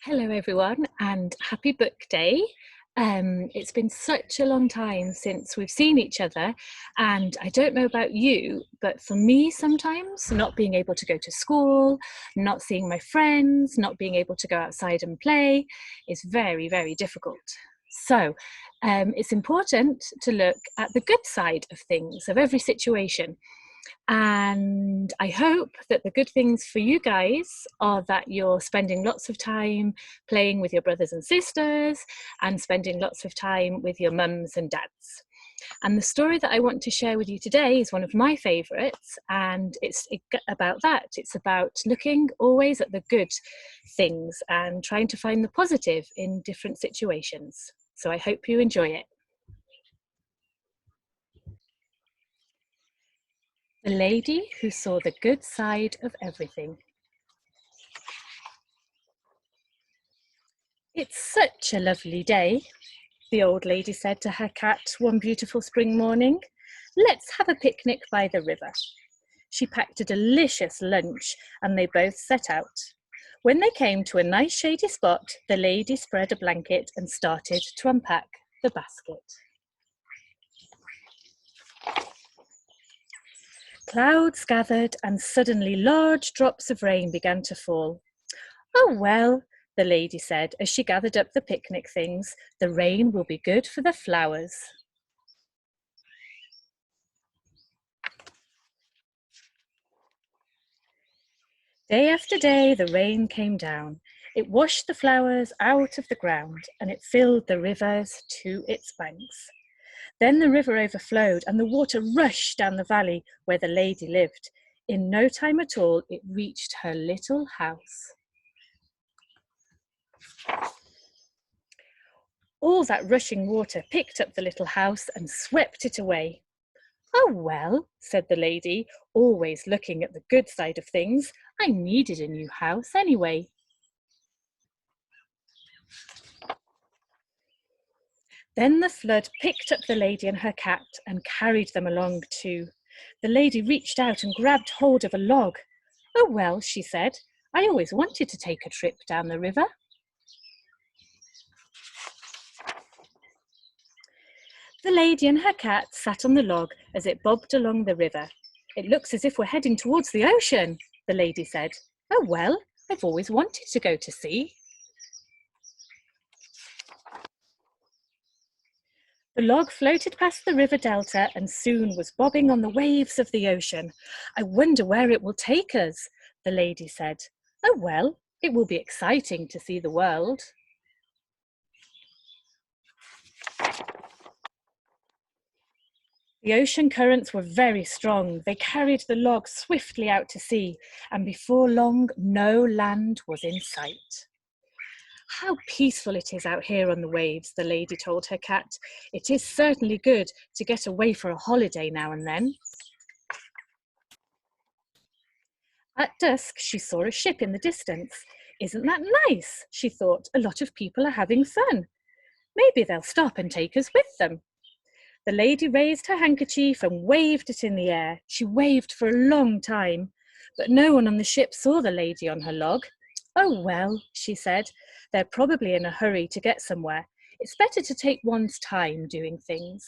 Hello everyone and happy book day. It's been such a long time since we've seen each other, and I don't know about you, but for me sometimes not being able to go to school, not seeing my friends, not being able to go outside and play is very, very difficult. So it's important to look at the good side of things, of every situation. And I hope that the good things for you guys are that you're spending lots of time playing with your brothers and sisters and spending lots of time with your mums and dads. And the story that I want to share with you today is one of my favourites, and it's about that. It's about looking always at the good things and trying to find the positive in different situations. So I hope you enjoy it. The lady who saw the good side of everything. It's such a lovely day, the old lady said to her cat one beautiful spring morning. Let's have a picnic by the river. She packed a delicious lunch and they both set out. When they came to a nice shady spot, the lady spread a blanket and started to unpack the basket. Clouds gathered and suddenly large drops of rain began to fall. Oh well, the lady said as she gathered up the picnic things, the rain will be good for the flowers. Day after day the rain came down. It washed the flowers out of the ground and it filled the rivers to its banks. Then the river overflowed and the water rushed down the valley where the lady lived. In no time at all, it reached her little house. All that rushing water picked up the little house and swept it away. Oh well, said the lady, always looking at the good side of things. I needed a new house anyway. Then the flood picked up the lady and her cat and carried them along too. The lady reached out and grabbed hold of a log. Oh well, she said, I always wanted to take a trip down the river. The lady and her cat sat on the log as it bobbed along the river. It looks as if we're heading towards the ocean, the lady said. Oh well, I've always wanted to go to sea. The log floated past the river delta and soon was bobbing on the waves of the ocean. I wonder where it will take us, the lady said. Oh well, it will be exciting to see the world. The ocean currents were very strong. They carried the log swiftly out to sea, and before long, no land was in sight. How peaceful it is out here on the waves, the lady told her cat. It is certainly good to get away for a holiday now and then. At dusk, she saw a ship in the distance. Isn't that nice? She thought. A lot of people are having fun. Maybe they'll stop and take us with them. The lady raised her handkerchief and waved it in the air. She waved for a long time, but no one on the ship saw the lady on her log. Oh well, she said, they're probably in a hurry to get somewhere. It's better to take one's time doing things.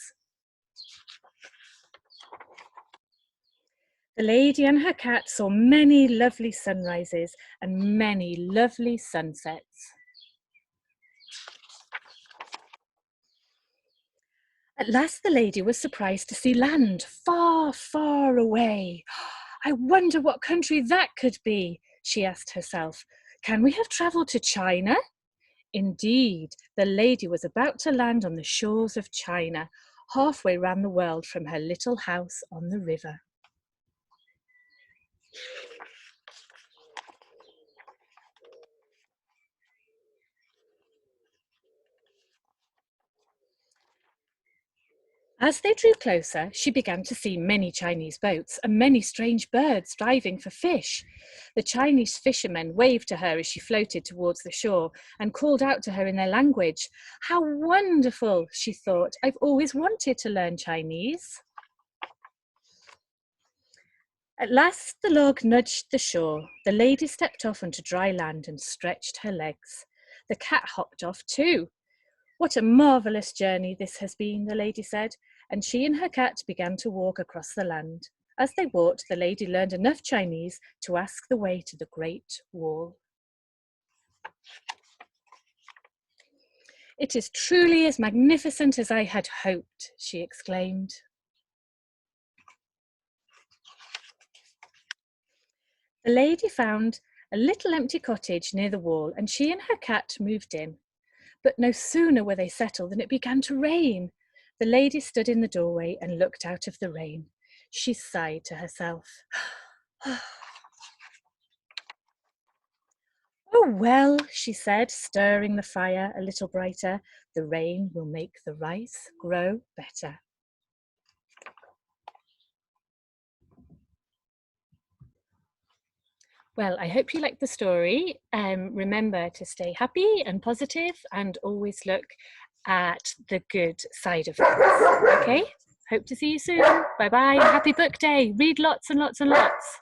The lady and her cat saw many lovely sunrises and many lovely sunsets. At last the lady was surprised to see land far, far away. I wonder what country that could be, she asked herself. Can we have travelled to China? Indeed, the lady was about to land on the shores of China, halfway round the world from her little house on the river. As they drew closer, she began to see many Chinese boats and many strange birds diving for fish. The Chinese fishermen waved to her as she floated towards the shore and called out to her in their language. How wonderful, she thought. I've always wanted to learn Chinese. At last the log nudged the shore. The lady stepped off onto dry land and stretched her legs. The cat hopped off too. What a marvellous journey this has been, the lady said, and she and her cat began to walk across the land. As they walked, the lady learned enough Chinese to ask the way to the Great Wall. "It is truly as magnificent as I had hoped," she exclaimed. The lady found a little empty cottage near the wall, and she and her cat moved in. But no sooner were they settled than it began to rain. The lady stood in the doorway and looked out of the rain. She sighed to herself. "Oh well," she said, stirring the fire a little brighter, "the rain will make the rice grow better." Well, I hope you liked the story. Remember to stay happy and positive and always look at the good side of things. Okay? Hope to see you soon. Bye-bye. Happy book day. Read lots and lots and lots.